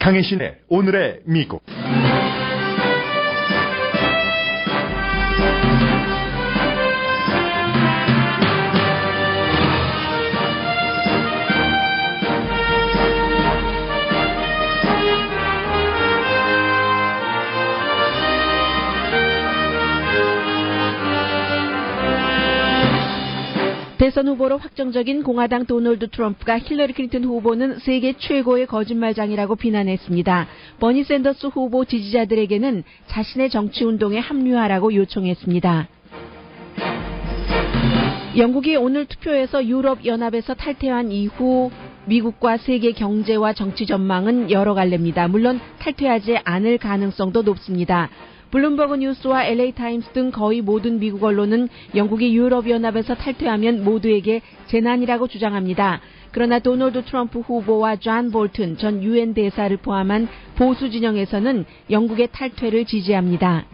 강혜신의 오늘의 미국. 대선 후보로 확정적인 공화당 도널드 트럼프가 힐러리 클린턴 후보는 세계 최고의 거짓말장이라고 비난했습니다. 버니 샌더스 후보 지지자들에게는 자신의 정치운동에 합류하라고 요청했습니다. 영국이 오늘 투표에서 유럽연합에서 탈퇴한 이후 미국과 세계 경제와 정치 전망은 여러 갈래입니다. 물론 탈퇴하지 않을 가능성도 높습니다. 블룸버그 뉴스와 LA타임스 등 거의 모든 미국 언론은 영국이 유럽연합에서 탈퇴하면 모두에게 재난이라고 주장합니다. 그러나 도널드 트럼프 후보와 존 볼튼 전 유엔 대사를 포함한 보수 진영에서는 영국의 탈퇴를 지지합니다.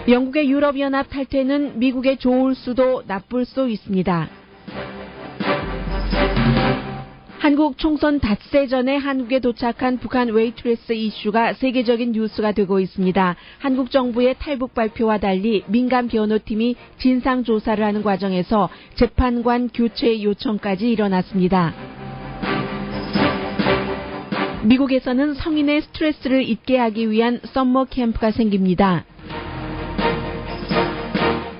영국의 유럽연합 탈퇴는 미국에 좋을 수도 나쁠 수 있습니다. 한국 총선 닷새 전에 한국에 도착한 북한 웨이트레스 이슈가 세계적인 뉴스가 되고 있습니다. 한국 정부의 탈북 발표와 달리 민간 변호팀이 진상조사를 하는 과정에서 재판관 교체 요청까지 일어났습니다. 미국에서는 성인의 스트레스를 잊게 하기 위한 썸머 캠프가 생깁니다.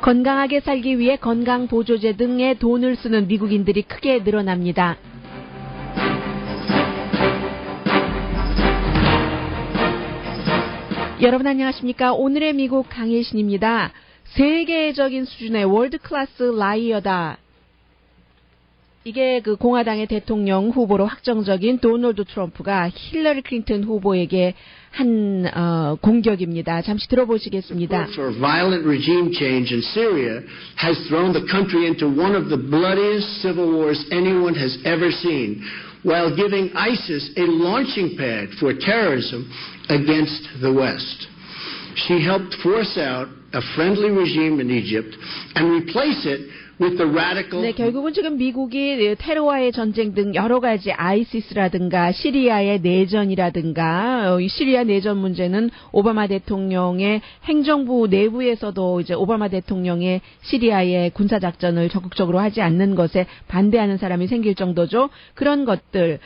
건강하게 살기 위해 건강보조제 등에 돈을 쓰는 미국인들이 크게 늘어납니다. 여러분 안녕하십니까? 오늘의 미국 강혜신입니다. 세계적인 수준의 월드클래스 라이어다. 이게 그 공화당의 대통령 후보로 확정적인 도널드 트럼프가 힐러리 클린턴 후보에게 한 공격입니다. 잠시 들어보시겠습니다. For violent regime change in Syria has thrown the country into one of the bloodiest civil wars anyone has ever seen, while giving ISIS a launching pad for terrorism against the West. She helped force out a friendly regime in Egypt and replace it with the radical. 네, 결국은 지금 미국이 테러와의 전쟁 등 여러 가지 아이시스라든가 시리아의 내전이라든가 시리아 내전 문제는 오바마 대통령의 행정부 내부에서도 이제 오바마 대통령의 시리아의 군사 작전을 적극적으로 하지 않는 것에 반대하는 사람이 생길 정도죠. 그런 것들,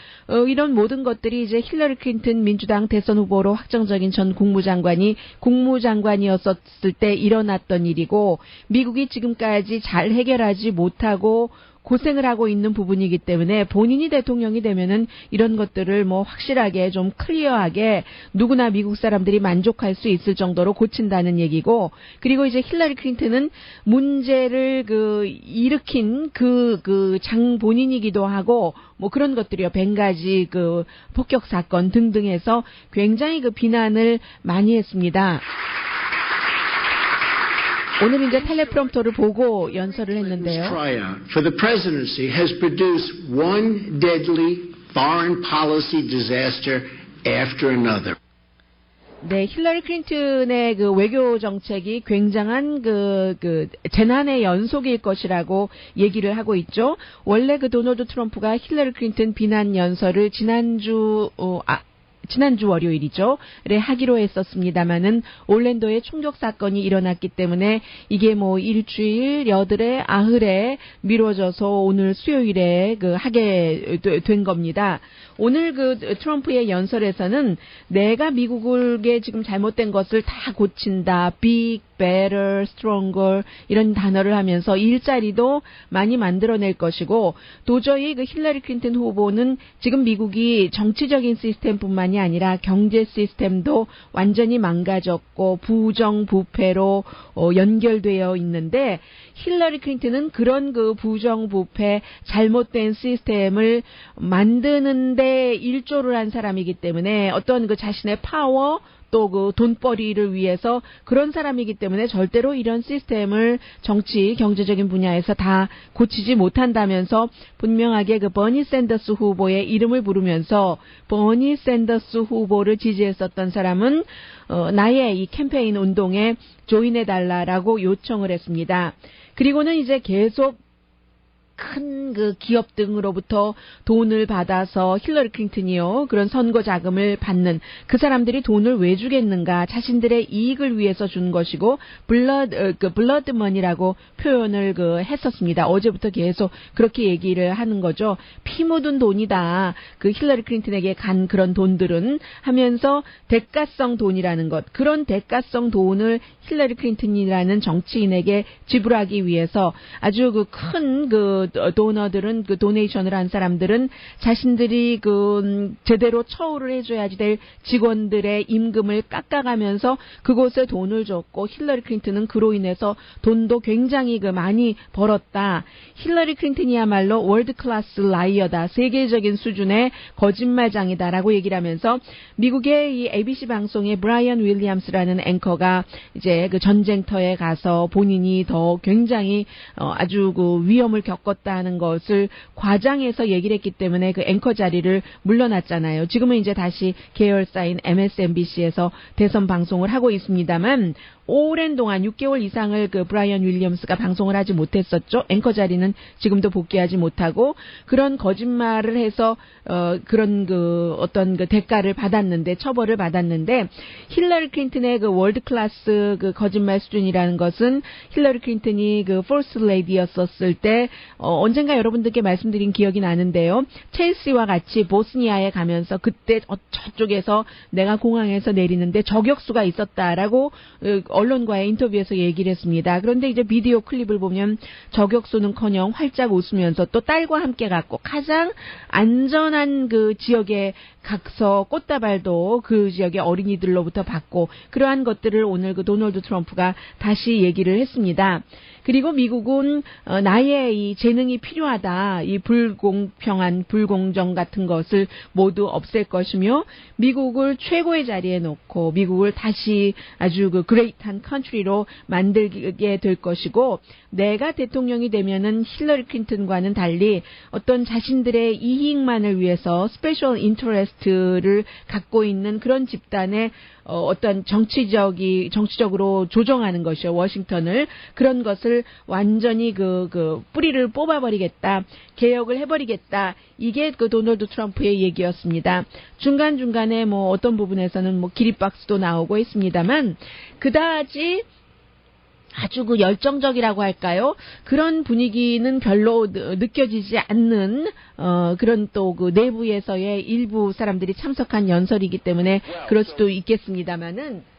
이런 모든 것들이 이제 힐러리 클린턴 민주당 대선 후보로 확정적인 전 국무장관이 국무장관이었을 때 일어났던 일이고 미국이 지금까지 잘 해결하지 못하고 고생을 하고 있는 부분이기 때문에 본인이 대통령이 되면은 이런 것들을 뭐 확실하게 좀 클리어하게 누구나 미국 사람들이 만족할 수 있을 정도로 고친다는 얘기고, 그리고 이제 힐러리 클린턴은 문제를 일으킨 장 본인이기도 하고 뭐 그런 것들이요. 벵가지 폭격 사건 등등 해서 굉장히 비난을 많이 했습니다. 오늘 이제 텔레프롬프터를 보고 연설을 했는데요. For the presidency has produced one deadly foreign policy disaster after another. 네, 힐러리 클린턴의 외교 정책이 굉장한 재난의 연속일 것이라고 얘기를 하고 있죠. 원래 도널드 트럼프가 힐러리 클린턴 비난 연설을 지난주 월요일이죠. 하기로 했었습니다만은 올랜도에 총격 사건이 일어났기 때문에 이게 뭐 일주일, 여드레, 아흘에 미뤄져서 오늘 수요일에 하게 된 겁니다. 오늘 트럼프의 연설에서는 내가 미국에 지금 잘못된 것을 다 고친다. big, better, stronger 이런 단어를 하면서 일자리도 많이 만들어낼 것이고, 도저히 힐러리 클린턴 후보는 지금 미국이 정치적인 시스템뿐만이 아니라 경제 시스템도 완전히 망가졌고 부정부패로 연결되어 있는데, 힐러리 클린턴은 그런 부정부패 잘못된 시스템을 만드는데 일조를 한 사람이기 때문에 어떤 자신의 파워 또 돈벌이를 위해서 그런 사람이기 때문에 절대로 이런 시스템을 정치, 경제적인 분야에서 다 고치지 못한다면서 분명하게 버니 샌더스 후보의 이름을 부르면서 버니 샌더스 후보를 지지했었던 사람은 나의 이 캠페인 운동에 조인해달라라고 요청을 했습니다. 그리고는 이제 계속 큰 그 기업 등으로부터 돈을 받아서 힐러리 클린턴이요 그런 선거 자금을 받는 그 사람들이 돈을 왜 주겠는가? 자신들의 이익을 위해서 준 것이고 블러드 머니라고 표현을 했었습니다. 어제부터 계속 그렇게 얘기를 하는 거죠. 피 묻은 돈이다. 그 힐러리 클린턴에게 간 그런 돈들은 하면서 대가성 돈이라는 것. 그런 대가성 돈을 힐러리 클린턴이라는 정치인에게 지불하기 위해서 아주 큰 도너들은 도네이션을 한 사람들은 자신들이 제대로 처우를 해줘야지 될 직원들의 임금을 깎아가면서 그곳에 돈을 줬고 힐러리 클린턴은 그로 인해서 돈도 굉장히 많이 벌었다. 힐러리 클린턴이야말로 월드 클래스 라이어다. 세계적인 수준의 거짓말장이다라고 얘기를 하면서 미국의 이 ABC 방송의 브라이언 윌리엄스라는 앵커가 이제 전쟁터에 가서 본인이 더 굉장히 아주 위험을 겪었다는 것을 과장해서 얘기를 했기 때문에 그 앵커 자리를 물러났잖아요. 지금은 이제 다시 계열사인 MSNBC에서 대선 방송을 하고 있습니다만 오랜 동안 6개월 이상을 브라이언 윌리엄스가 방송을 하지 못했었죠. 앵커 자리는 지금도 복귀하지 못하고 그런 거짓말을 해서 그런 어떤 대가를 받았는데 처벌을 받았는데 힐러리 클린턴의 월드 클래스 거짓말 수준이라는 것은 힐러리 클린턴이 퍼스트 레이디였었을 때 언젠가 여러분들께 말씀드린 기억이 나는데요. 첼시와 같이 보스니아에 가면서 그때 저쪽에서 내가 공항에서 내리는데 저격수가 있었다라고 언론과의 인터뷰에서 얘기를 했습니다. 그런데 이제 비디오 클립을 보면 저격수는커녕 활짝 웃으면서 또 딸과 함께 갔고 가장 안전한 지역에 가서 꽃다발도 그 지역의 어린이들로부터 받고 그러한 것들을 오늘 도널드 트럼프가 다시 얘기를 했습니다. 그리고 미국은 나의 이 재능이 필요하다. 이 불공평한 불공정 같은 것을 모두 없앨 것이며 미국을 최고의 자리에 놓고 미국을 다시 아주 그레이트한 컨트리로 만들게 될 것이고 내가 대통령이 되면은 힐러리 클린턴과는 달리 어떤 자신들의 이익만을 위해서 스페셜 인터레스트를 갖고 있는 그런 집단의 어떤 정치적으로 조정하는 것이요. 워싱턴을. 그런 것을 완전히 뿌리를 뽑아버리겠다. 개혁을 해버리겠다. 이게 도널드 트럼프의 얘기였습니다. 중간중간에 어떤 부분에서는 기립박수도 나오고 있습니다만, 그다지 아주 열정적이라고 할까요? 그런 분위기는 별로 느껴지지 않는 그런 또 내부에서의 일부 사람들이 참석한 연설이기 때문에 그럴 수도 있겠습니다만은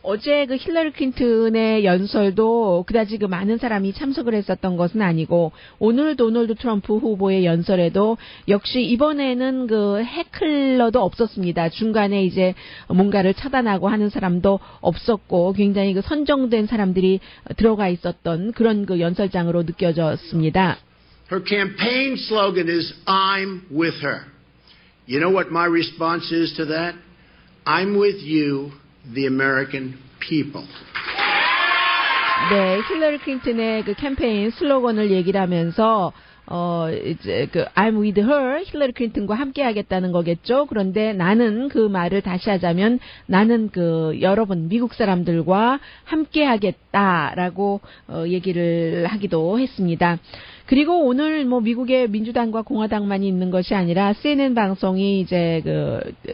어제 힐러리 클린턴의 연설도 그다지 많은 사람이 참석을 했었던 것은 아니고 오늘 도널드 트럼프 후보의 연설에도 역시 이번에는 해클러도 없었습니다. 중간에 이제 뭔가를 차단하고 하는 사람도 없었고 굉장히 선정된 사람들이 들어가 있었던 그런 연설장으로 느껴졌습니다. Her campaign slogan is I'm with her. You know what my response is to that? I'm with you. The American people. 네, 힐러리 클린턴의 캠페인 슬로건을 얘기를 하면서 이제 I'm with her, 힐러리 클린턴과 함께 하겠다는 거겠죠. 그런데 나는 그 말을 다시 하자면 나는 여러분 미국 사람들과 함께 하겠다라고 얘기를 하기도 했습니다. 그리고 오늘 미국의 민주당과 공화당만이 있는 것이 아니라 CNN 방송이 이제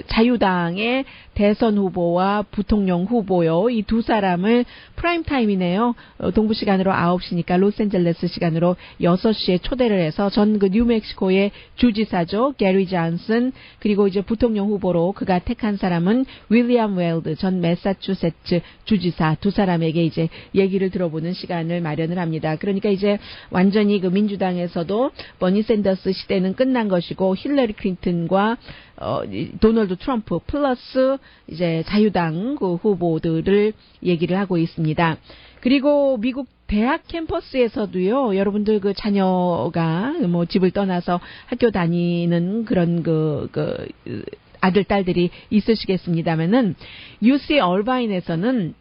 자유당의 대선 후보와 부통령 후보요. 이 두 사람을 프라임 타임이네요. 동부 시간으로 9시니까 로스앤젤레스 시간으로 6시에 초대를 해서 전 뉴멕시코의 주지사죠. 게리 존슨 그리고 이제 부통령 후보로 그가 택한 사람은 윌리엄 웰드 전 매사추세츠 주지사 두 사람에게 이제 얘기를 들어보는 시간을 마련을 합니다. 그러니까 이제 완전히 민주당에서도 버니 샌더스 시대는 끝난 것이고 힐러리 클린턴과 도널드 트럼프 플러스 이제 자유당 후보들을 얘기를 하고 있습니다. 그리고 미국 대학 캠퍼스에서도요, 여러분들 자녀가 집을 떠나서 학교 다니는 그런 아들, 딸들이 있으시겠습니다만은 UC 얼바인에서는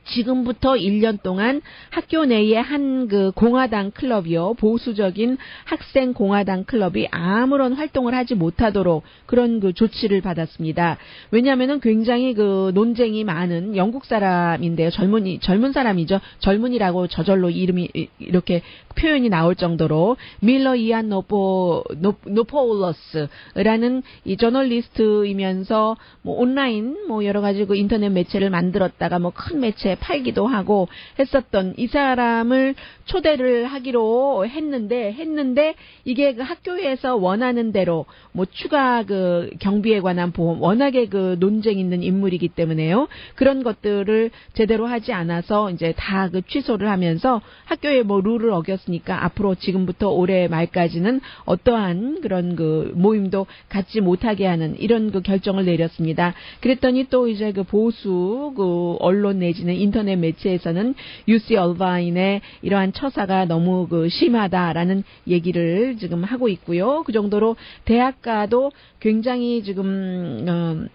지금부터 1년 동안 학교 내에 한 그 공화당 클럽이요, 보수적인 학생 공화당 클럽이 아무런 활동을 하지 못하도록 그런 그 조치를 받았습니다. 왜냐하면은 굉장히 그 논쟁이 많은 영국 사람인데요, 젊은 사람이죠. 젊은이라고 저절로 이름이 이렇게 표현이 나올 정도로 밀러 이안 노포울러스라는 이 저널리스트이면서 뭐 온라인 뭐 여러 가지 그 인터넷 매체를 만들었다가 뭐 큰 매체에 팔기도 하고 했었던 이 사람을 초대를 하기로 했는데 이게 그 학교에서 원하는 대로 뭐 추가 그 경비에 관한 보험, 워낙에 그 논쟁 있는 인물이기 때문에요. 그런 것들을 제대로 하지 않아서 이제 다 그 취소를 하면서 학교에 뭐 룰을 어겼으니까 앞으로 지금부터 올해 말까지는 어떠한 그런 그 모임도 갖지 못하게 하는 이런 그 결정을 내렸습니다. 그랬더니 또 이제 그 보수 그 언론 내지는 인터넷 매체에서는 UC 얼바인의 이러한 처사가 너무 그 심하다라는 얘기를 지금 하고 있고요. 그 정도로 대학가도 굉장히 지금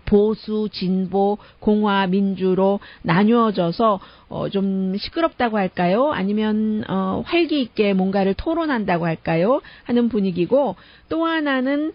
보수, 진보, 공화, 민주로 나뉘어져서 좀 시끄럽다고 할까요? 아니면 활기 있게 뭔가를 토론한다고 할까요? 하는 분위기고, 또 하나는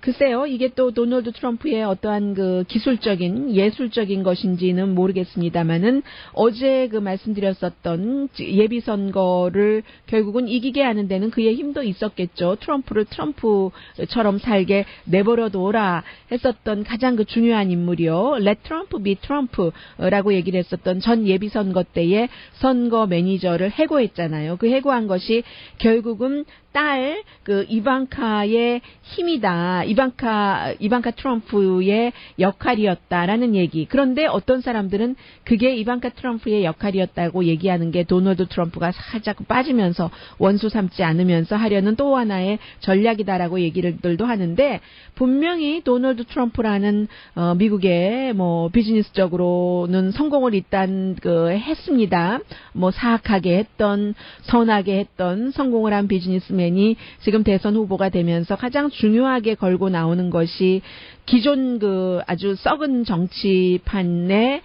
글쎄요, 이게 또 도널드 트럼프의 어떠한 그 기술적인 예술적인 것인지는 모르겠습니다만은 어제 그 말씀드렸었던 예비 선거를 결국은 이기게 하는 데는 그의 힘도 있었겠죠. 트럼프를 트럼프처럼 살게 내버려둬라 했었던 가장 그 중요한 인물이요. Let Trump be Trump라고 얘기를 했었던 전 예비 선거 때에 선거 매니저를 해고했잖아요. 그 해고한 것이 결국은 딸 그 이방카의 힘이다. 이방카 트럼프의 역할이었다라는 얘기. 그런데 어떤 사람들은 그게 이방카 트럼프의 역할이었다고 얘기하는 게 도널드 트럼프가 살짝 빠지면서 원수 삼지 않으면서 하려는 또 하나의 전략이다라고 얘기들도 하는데, 분명히 도널드 트럼프라는 미국의 뭐 비즈니스적으로는 성공을 일단 했습니다. 뭐 사악하게 했던, 선하게 했던, 성공을 한 비즈니스맨이 지금 대선 후보가 되면서 가장 중요하게 걸고 나오는 것이 기존 그 아주 썩은 정치판에서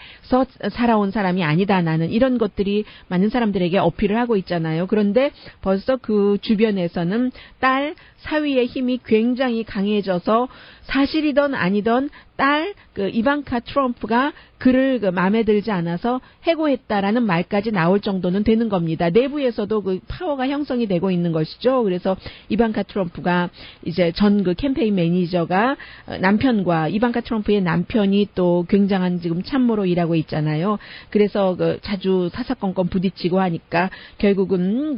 살아온 사람이 아니다, 나는, 이런 것들이 많은 사람들에게 어필을 하고 있잖아요. 그런데 벌써 그 주변에서는 딸 사위의 힘이 굉장히 강해져서 사실이던 아니던 딸 그 이방카 트럼프가 그를 마음에 들지 않아서 해고했다라는 말까지 나올 정도는 되는 겁니다. 내부에서도 그 파워가 형성이 되고 있는 것이죠. 그래서 이방카 트럼프가 이제 전 그 캠페인 매니저가 남편과 이방카 트럼프의 남편이 또 굉장한 지금 참모로 일하고 있잖아요. 그래서 그 자주 사사건건 부딪히고 하니까 결국은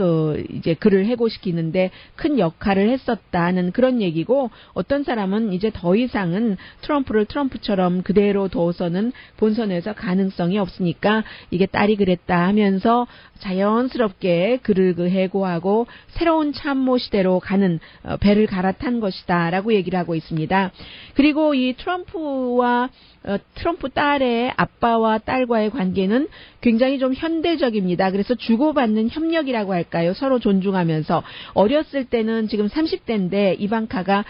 이제 그를 해고시키는데 큰 역할을 했었다는 그런 얘기고, 어떤 사람은 이제 더 이상은 트럼프를 트럼프처럼 그대로 둬서는 본선에서 가능성이 없으니까 이게 딸이 그랬다 하면서 자연스럽게 그를 해고하고 새로운 참모 시대로 가는 배를 갈아탄 것이다라고 얘기를 하고 있습니다. 그리고 이 트럼프 딸의 아빠와 딸과의 관계는 굉장히 좀 현대적입니다. 그래서 주고받는 협력이라고 할까요? 서로 존중하면서. 어렸을 때는 지금 30대인데 이방카가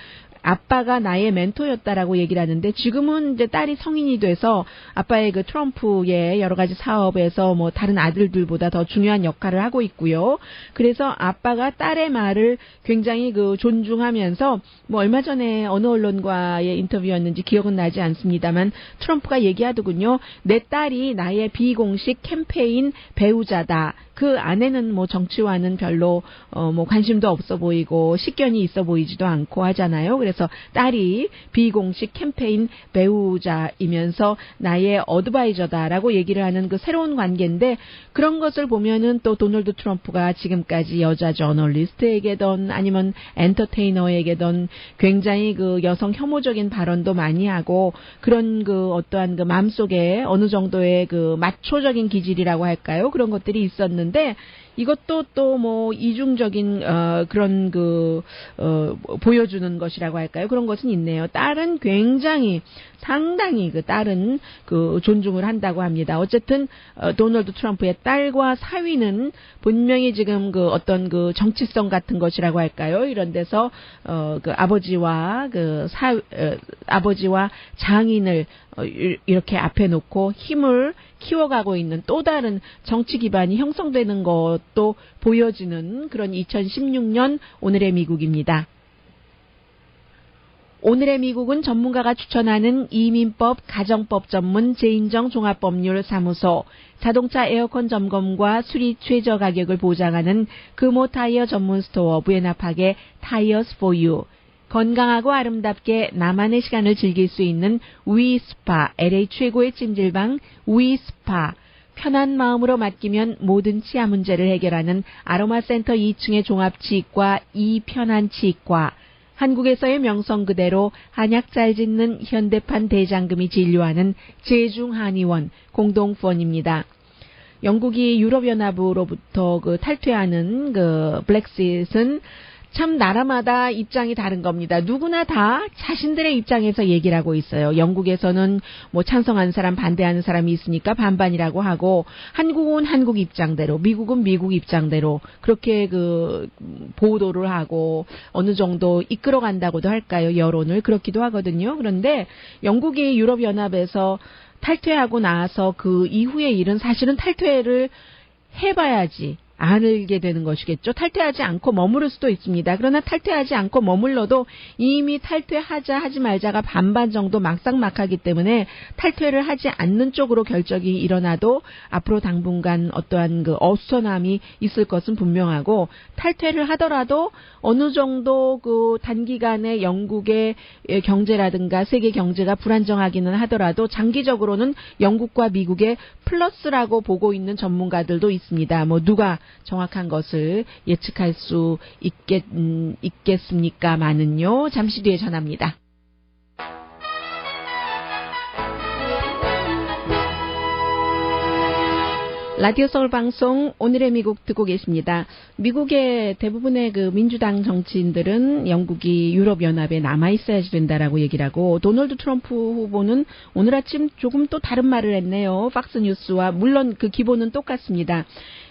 아빠가 나의 멘토였다라고 얘기를 하는데, 지금은 이제 딸이 성인이 돼서 아빠의 그 트럼프의 여러 가지 사업에서 뭐 다른 아들들보다 더 중요한 역할을 하고 있고요. 그래서 아빠가 딸의 말을 굉장히 존중하면서, 뭐 얼마 전에 어느 언론과의 인터뷰였는지 기억은 나지 않습니다만 트럼프가 얘기하더군요. 내 딸이 나의 비공식 캠페인 배우자다. 그 아내는 뭐 정치와는 별로 뭐 관심도 없어 보이고 식견이 있어 보이지도 않고 하잖아요. 그래서 딸이 비공식 캠페인 배우자이면서 나의 어드바이저다라고 얘기를 하는 그 새로운 관계인데, 그런 것을 보면은 또 도널드 트럼프가 지금까지 여자 저널리스트에게든 아니면 엔터테이너에게든 굉장히 그 여성 혐오적인 발언도 많이 하고, 그런 어떠한 마음속에 어느 정도의 마초적인 기질이라고 할까요? 그런 것들이 있었는데, 이것도 또 뭐 이중적인 그런 보여주는 것이라고 할까요? 그런 것은 있네요. 딸은 상당히 그 딸은 존중을 한다고 합니다. 어쨌든 도널드 트럼프의 딸과 사위는 분명히 지금 어떤 정치성 같은 것이라고 할까요? 이런 데서 아버지와 아버지와 장인을 이렇게 앞에 놓고 힘을 키워가고 있는 또 다른 정치 기반이 형성되는 것도 보여지는 그런 2016년 오늘의 미국입니다. 오늘의 미국은 전문가가 추천하는 이민법, 가정법 전문 제인정 종합법률사무소, 자동차 에어컨 점검과 수리 최저 가격을 보장하는 금호 타이어 전문 스토어 부에나팍의 타이어스 포 유, 건강하고 아름답게 나만의 시간을 즐길 수 있는 위스파, LA 최고의 찜질방 위스파, 편한 마음으로 맡기면 모든 치아 문제를 해결하는 아로마센터 2층의 종합치과 이편한치과, 한국에서의 명성 그대로 한약 잘 짓는 현대판 대장금이 진료하는 제중한의원 공동후원입니다. 영국이 유럽연합으로부터 탈퇴하는 브렉싯은 참 나라마다 입장이 다른 겁니다. 누구나 다 자신들의 입장에서 얘기를 하고 있어요. 영국에서는 뭐 찬성하는 사람, 반대하는 사람이 있으니까 반반이라고 하고, 한국은 한국 입장대로, 미국은 미국 입장대로 그렇게 보도를 하고 어느 정도 이끌어간다고도 할까요? 여론을 그렇기도 하거든요. 그런데 영국이 유럽연합에서 탈퇴하고 나서 그 이후의 일은 사실은 탈퇴를 해봐야지 알게 되는 것이겠죠. 탈퇴하지 않고 머무를 수도 있습니다. 그러나 탈퇴하지 않고 머물러도 이미 탈퇴하자 하지 말자가 반반 정도 막상막하기 때문에 탈퇴를 하지 않는 쪽으로 결정이 일어나도 앞으로 당분간 어떠한 어수선함이 있을 것은 분명하고, 탈퇴를 하더라도 어느 정도 단기간에 영국의 경제라든가 세계 경제가 불안정하기는 하더라도 장기적으로는 영국과 미국의 플러스라고 보고 있는 전문가들도 있습니다. 뭐 누가 정확한 것을 예측할 수 있겠습니까마는요. 잠시 뒤에 전합니다. 라디오 서울 방송 오늘의 미국 듣고 계십니다. 미국의 대부분의 민주당 정치인들은 영국이 유럽연합에 남아있어야지 된다라고 얘기를 하고, 도널드 트럼프 후보는 오늘 아침 조금 또 다른 말을 했네요. 팍스뉴스와 물론 기본은 똑같습니다.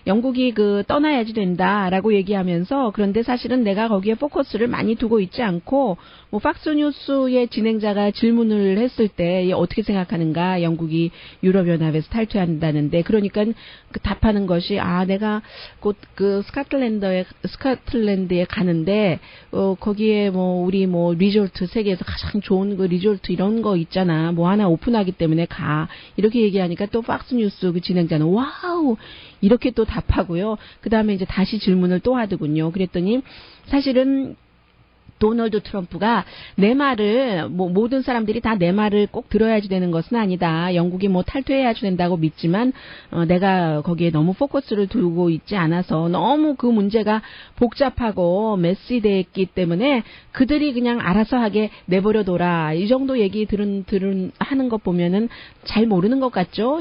영국이 떠나야지 된다라고 얘기하면서, 그런데 사실은 내가 거기에 포커스를 많이 두고 있지 않고, 뭐 팍스뉴스의 진행자가 질문을 했을 때 어떻게 생각하는가, 영국이 유럽연합에서 탈퇴한다는데, 그러니까 답하는 것이 내가 곧 스코틀랜드에 가는데 거기에 뭐 우리 뭐 리조트, 세계에서 가장 좋은 리조트 이런 거 있잖아, 뭐 하나 오픈하기 때문에 가, 이렇게 얘기하니까 또 팍스뉴스 진행자는 와우 이렇게 또 답하고요. 그 다음에 이제 다시 질문을 또 하더군요. 그랬더니 사실은 도널드 트럼프가 내 말을, 모든 사람들이 다 내 말을 꼭 들어야지 되는 것은 아니다. 영국이 탈퇴해야지 된다고 믿지만, 내가 거기에 너무 포커스를 두고 있지 않아서 너무 그 문제가 복잡하고 메시됐기 때문에 그들이 그냥 알아서 하게 내버려둬라. 이 정도 얘기 하는 것 보면은 잘 모르는 것 같죠?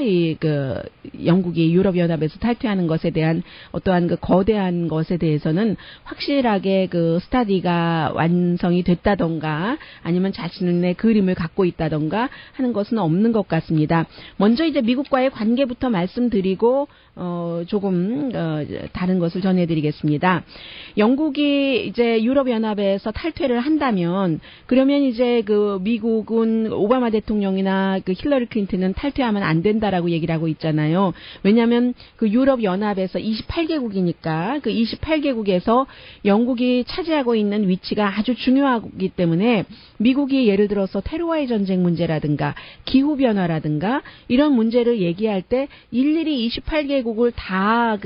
영국이 유럽연합에서 탈퇴하는 것에 대한 어떠한 거대한 것에 대해서는 확실하게 스타디가 완성이 됐다던가 아니면 자신의 그림을 갖고 있다던가 하는 것은 없는 것 같습니다. 먼저 이제 미국과의 관계부터 말씀드리고 조금 다른 것을 전해드리겠습니다. 영국이 이제 유럽연합에서 탈퇴를 한다면, 그러면 이제 미국은 오바마 대통령이나 힐러리 클린턴은 탈퇴하면 안 된다라고 얘기를 하고 있잖아요. 왜냐하면 유럽연합에서 28개국이니까 28개국에서 영국이 차지하고 있는 위치가 아주 중요하기 때문에, 미국이 예를 들어서 테러와의 전쟁 문제라든가 기후변화라든가 이런 문제를 얘기할 때 일일이 28개국을 다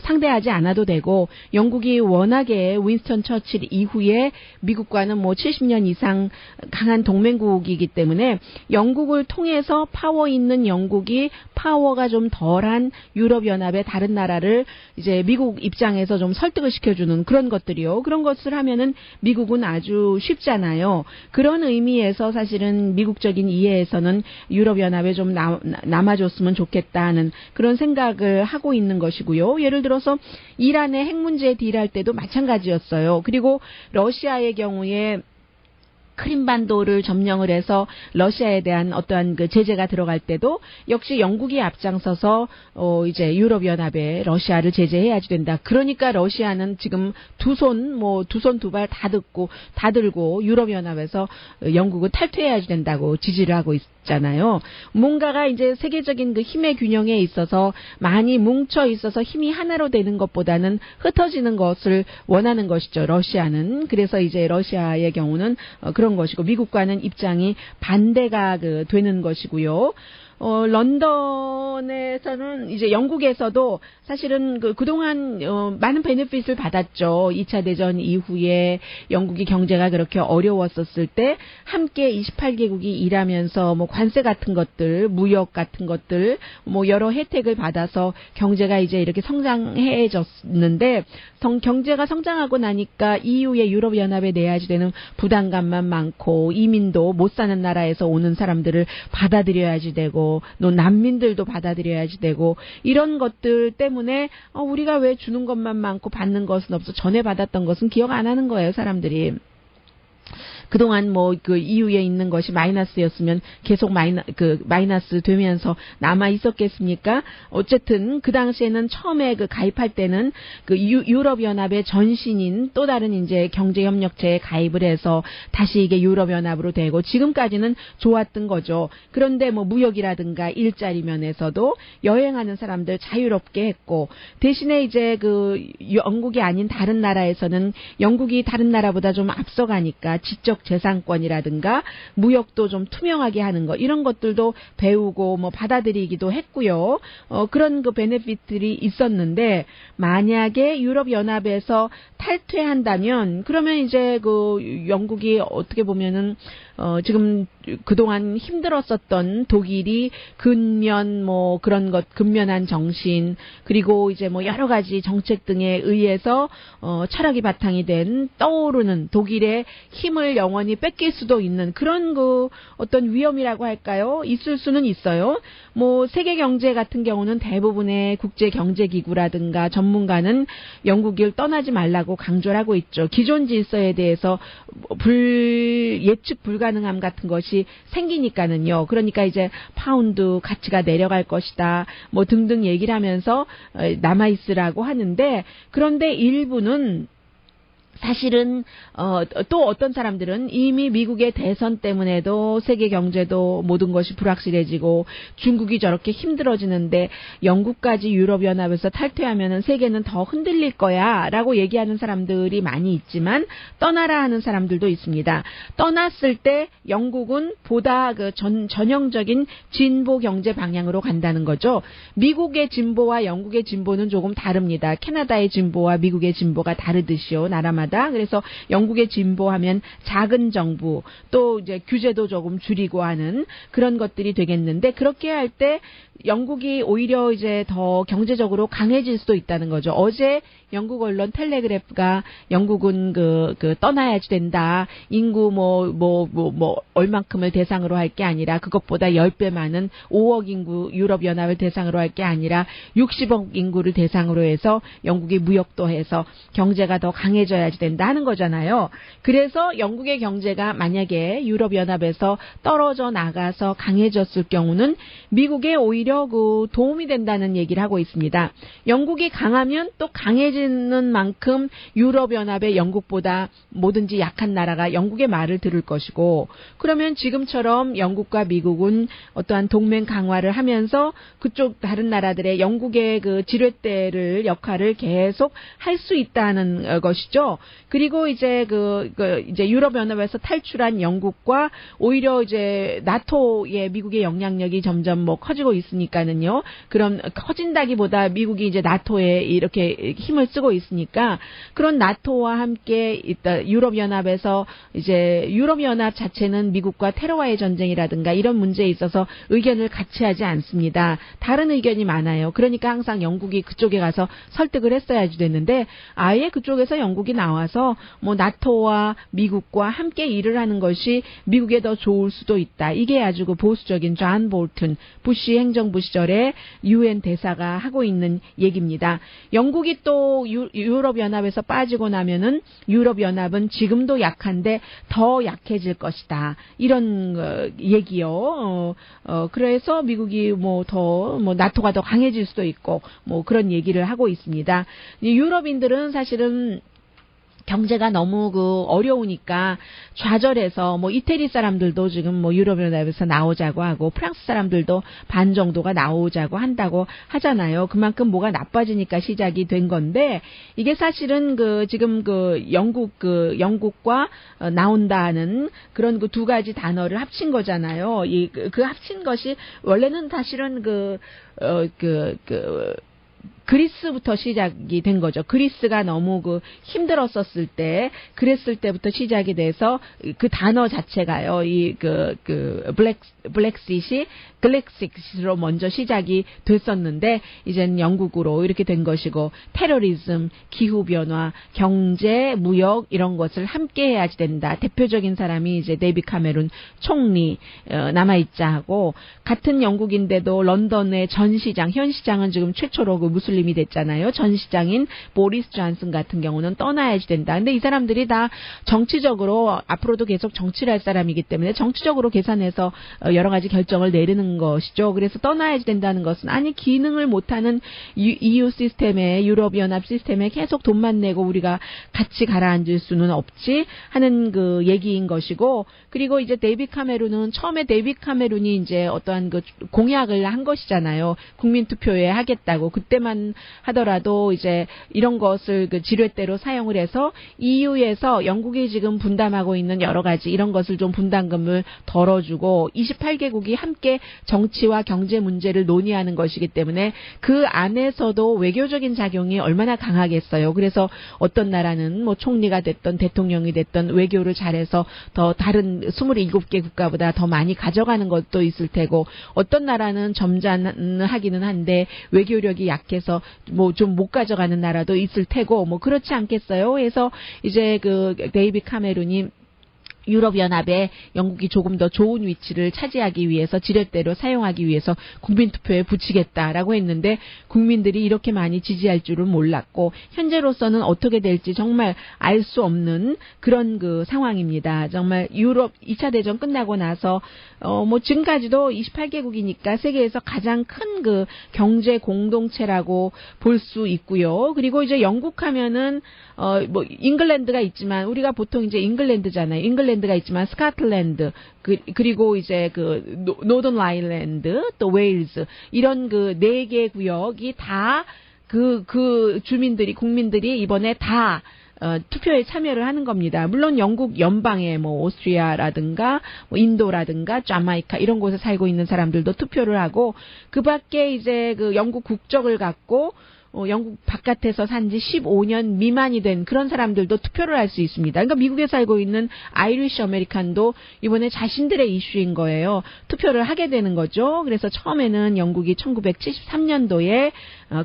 상대하지 않아도 되고, 영국이 워낙에 윈스턴 처칠 이후에 미국과는 70년 이상 강한 동맹국이기 때문에 영국을 통해서 파워 있는 영국이 파워가 좀 덜한 유럽연합의 다른 나라를 이제 미국 입장에서 좀 설득을 시켜주는 그런 것들이요. 그런 것을 하면은 미국은 아주 쉽잖아요. 그런 의미에서 사실은 미국적인 이해에서는 유럽연합에 좀 남아줬으면 좋겠다는 그런 생각을 하고 있는 것이고요. 예를 들어서 이란의 핵 문제 딜할 때도 마찬가지였어요. 그리고 러시아의 경우에 크림반도를 점령을 해서 러시아에 대한 어떠한 그 제재가 들어갈 때도 역시 영국이 앞장서서 이제 유럽연합에 러시아를 제재해야지 된다. 그러니까 러시아는 지금 두 손 두 발 다 들고 유럽연합에서 영국은 탈퇴해야지 된다고 지지를 하고 있잖아요. 뭔가가 이제 세계적인 그 힘의 균형에 있어서 많이 뭉쳐 있어서 힘이 하나로 되는 것보다는 흩어지는 것을 원하는 것이죠. 러시아는. 그래서 이제 러시아의 경우는 그런 것이고 미국과는 입장이 반대가 되는 것이고요. 런던에서는 이제 영국에서도 사실은 그동안 많은 베네핏을 받았죠. 2차 대전 이후에 영국이 경제가 그렇게 어려웠었을 때 함께 28개국이 일하면서 뭐 관세 같은 것들, 무역 같은 것들, 뭐 여러 혜택을 받아서 경제가 이제 이렇게 성장해졌는데 경제가 성장하고 나니까 EU의 유럽연합에 내야지 되는 부담감만 많고 이민도 못 사는 나라에서 오는 사람들을 받아들여야지 되고 난민들도 받아들여야지 되고 이런 것들 때문에 우리가 왜 주는 것만 많고 받는 것은 없어 전에 받았던 것은 기억 안 하는 거예요 사람들이. 그동안 EU에 있는 것이 마이너스였으면 계속 마이너스 되면서 남아 있었겠습니까? 어쨌든 그 당시에는 처음에 가입할 때는 유럽연합의 전신인 또 다른 이제 경제협력체에 가입을 해서 다시 이게 유럽연합으로 되고 지금까지는 좋았던 거죠. 그런데 무역이라든가 일자리 면에서도 여행하는 사람들 자유롭게 했고 대신에 이제 영국이 아닌 다른 나라에서는 영국이 다른 나라보다 좀 앞서가니까 지적 재산권이라든가 무역도 좀 투명하게 하는 것 이런 것들도 배우고 받아들이기도 했고요. 그런 베네핏들이 있었는데 만약에 유럽연합에서 탈퇴한다면 그러면 이제 영국이 어떻게 보면은 지금 그동안 힘들었었던 독일이 근면 그런 것 근면한 정신 그리고 이제 여러 가지 정책 등에 의해서 철학이 바탕이 된 떠오르는 독일의 힘을 영원히 뺏길 수도 있는 그런 어떤 위험이라고 할까요? 있을 수는 있어요. 세계 경제 같은 경우는 대부분의 국제 경제 기구라든가 전문가는 영국을 떠나지 말라고 강조를 하고 있죠. 기존 질서에 대해서 예측 불가능함 같은 것이 생기니까는요. 그러니까 이제 파운드 가치가 내려갈 것이다. 등등 얘기를 하면서 남아 있으라고 하는데 그런데 일부는 사실은 또 어떤 사람들은 이미 미국의 대선 때문에도 세계 경제도 모든 것이 불확실해지고 중국이 저렇게 힘들어지는데 영국까지 유럽연합에서 탈퇴하면은 세계는 더 흔들릴 거야라고 얘기하는 사람들이 많이 있지만 떠나라 하는 사람들도 있습니다. 떠났을 때 영국은 보다 전형적인 진보 경제 방향으로 간다는 거죠. 미국의 진보와 영국의 진보는 조금 다릅니다. 캐나다의 진보와 미국의 진보가 다르듯이요. 나라마다. 그래서 영국의 진보하면 작은 정부 또 이제 규제도 조금 줄이고 하는 그런 것들이 되겠는데 그렇게 할 때 영국이 오히려 이제 더 경제적으로 강해질 수도 있다는 거죠. 어제 영국 언론 텔레그래프가 영국은 떠나야지 된다. 인구 얼만큼을 대상으로 할 게 아니라 그것보다 10배 많은 5억 인구 유럽연합을 대상으로 할 게 아니라 60억 인구를 대상으로 해서 영국이 무역도 해서 경제가 더 강해져야지 된다 하는 거잖아요. 그래서 영국의 경제가 만약에 유럽연합에서 떨어져 나가서 강해졌을 경우는 미국에 오히려 도움이 된다는 얘기를 하고 있습니다. 영국이 강하면 또 강해지는 만큼 유럽연합의 영국보다 뭐든지 약한 나라가 영국의 말을 들을 것이고 그러면 지금처럼 영국과 미국은 어떠한 동맹 강화를 하면서 그쪽 다른 나라들의 영국의 지렛대를 역할을 계속 할 수 있다는 것이죠. 그리고 이제 이제 유럽연합에서 탈출한 영국과 오히려 이제 나토의 미국의 영향력이 점점 커지고 있으니까는요. 그럼 커진다기보다 미국이 이제 나토에 이렇게 힘을 쓰고 있으니까 그런 나토와 함께 있다 유럽연합에서 이제 유럽연합 자체는 미국과 테러와의 전쟁이라든가 이런 문제에 있어서 의견을 같이 하지 않습니다. 다른 의견이 많아요. 그러니까 항상 영국이 그쪽에 가서 설득을 했어야지 됐는데 아예 그쪽에서 영국이 나와 나와서 뭐 나토와 미국과 함께 일을 하는 것이 미국에 더 좋을 수도 있다. 이게 아주 그 보수적인 존 볼튼 부시 행정부 시절에 UN 대사가 하고 있는 얘기입니다. 영국이 또 유럽연합에서 빠지고 나면은 유럽연합은 지금도 약한데 더 약해질 것이다. 이런 얘기요. 그래서 미국이 뭐 나토가 더 강해질 수도 있고 뭐 그런 얘기를 하고 있습니다. 유럽인들은 사실은 경제가 너무 어려우니까 좌절해서 뭐 이태리 사람들도 지금 뭐 유럽연합에서 나오자고 하고 프랑스 사람들도 반 정도가 나오자고 한다고 하잖아요. 그만큼 뭐가 나빠지니까 시작이 된 건데 이게 사실은 지금 영국과 나온다는 그런 두 가지 단어를 합친 거잖아요. 그 합친 것이 원래는 사실은 그리스부터 시작이 된 거죠. 그리스가 너무 힘들었었을 때, 그랬을 때부터 시작이 돼서 그 단어 자체가요, 블랙시시, 글렉시시로 먼저 시작이 됐었는데, 이제는 영국으로 이렇게 된 것이고, 테러리즘, 기후변화, 경제, 무역, 이런 것을 함께 해야지 된다. 대표적인 사람이 이제 데이빗 카메룬 총리, 남아있자 하고, 같은 영국인데도 런던의 전 시장, 현 시장은 지금 최초로 무슬림이 됐잖아요. 전 시장인 보리스 존슨 같은 경우는 떠나야지 된다. 근데 이 사람들이 다 정치적으로 앞으로도 계속 정치를 할 사람이기 때문에 정치적으로 계산해서 여러 가지 결정을 내리는 것이죠. 그래서 떠나야지 된다는 것은 아니 기능을 못하는 EU 시스템에 유럽연합 시스템에 계속 돈만 내고 우리가 같이 가라앉을 수는 없지 하는 얘기인 것이고 그리고 이제 데이빗 카메룬은 처음에 데이빗 카메룬이 이제 어떠한 공약을 한 것이잖아요. 국민투표에 하겠다고 그때만 하더라도 이제 이런 것을 지렛대로 사용을 해서 EU에서 영국이 지금 분담하고 있는 여러 가지 이런 것을 좀 분담금을 덜어주고 28개국이 함께 정치와 경제 문제를 논의하는 것이기 때문에 그 안에서도 외교적인 작용이 얼마나 강하겠어요. 그래서 어떤 나라는 뭐 총리가 됐던 대통령이 됐던 외교를 잘해서 더 다른 27개 국가보다 더 많이 가져가는 것도 있을 테고 어떤 나라는 점잖하기는 한데 외교력이 약해서 뭐 좀 못 가져가는 나라도 있을 테고 뭐 그렇지 않겠어요. 그래서 이제 데이빗 카메룬이 유럽연합에 영국이 조금 더 좋은 위치를 차지하기 위해서 지렛대로 사용하기 위해서 국민투표에 붙이겠다라고 했는데 국민들이 이렇게 많이 지지할 줄은 몰랐고 현재로서는 어떻게 될지 정말 알 수 없는 그런 상황입니다. 정말 유럽 2차 대전 끝나고 나서 뭐 지금까지도 28개국이니까 세계에서 가장 큰 경제 공동체라고 볼 수 있고요. 그리고 이제 영국 하면은 뭐 잉글랜드가 있지만 우리가 보통 이제 잉글랜드잖아요. 잉글랜드가 있지만 스코틀랜드 그리고 이제 노던 아일랜드 또 웨일즈 이런 4개 구역이 다 주민들이 국민들이 이번에 다 투표에 참여를 하는 겁니다. 물론 영국 연방에 뭐 오스트리아라든가 뭐 인도라든가 자마이카 이런 곳에 살고 있는 사람들도 투표를 하고 그 밖에 이제 영국 국적을 갖고 영국 바깥에서 산 지 15년 미만이 된 그런 사람들도 투표를 할 수 있습니다. 그러니까 미국에 살고 있는 아이리쉬 아메리칸도 이번에 자신들의 이슈인 거예요. 투표를 하게 되는 거죠. 그래서 처음에는 영국이 1973년도에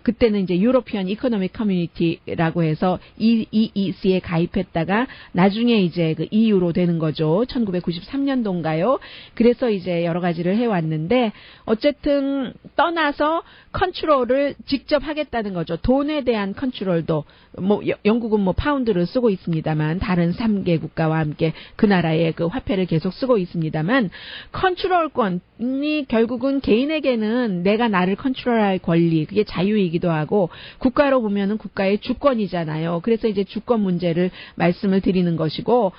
그때는 이제 유로피언 이코노믹 커뮤니티라고 해서 EEC에 가입했다가 나중에 이제 EU로 되는 거죠. 1993년도인가요? 그래서 이제 여러 가지를 해왔는데 어쨌든 떠나서 컨트롤을 직접 하겠다는 거죠. 돈에 대한 컨트롤도 뭐 영국은 뭐 파운드를 쓰고 있습니다만 다른 3개 국가와 함께 그 나라의 화폐를 계속 쓰고 있습니다만 컨트롤권이 결국은 개인에게는 내가 나를 컨트롤할 권리 그게 자유이기도 하고 국가로 보면은 국가의 주권이잖아요. 그래서 이제 주권 문제를 말씀을 드리는 것이고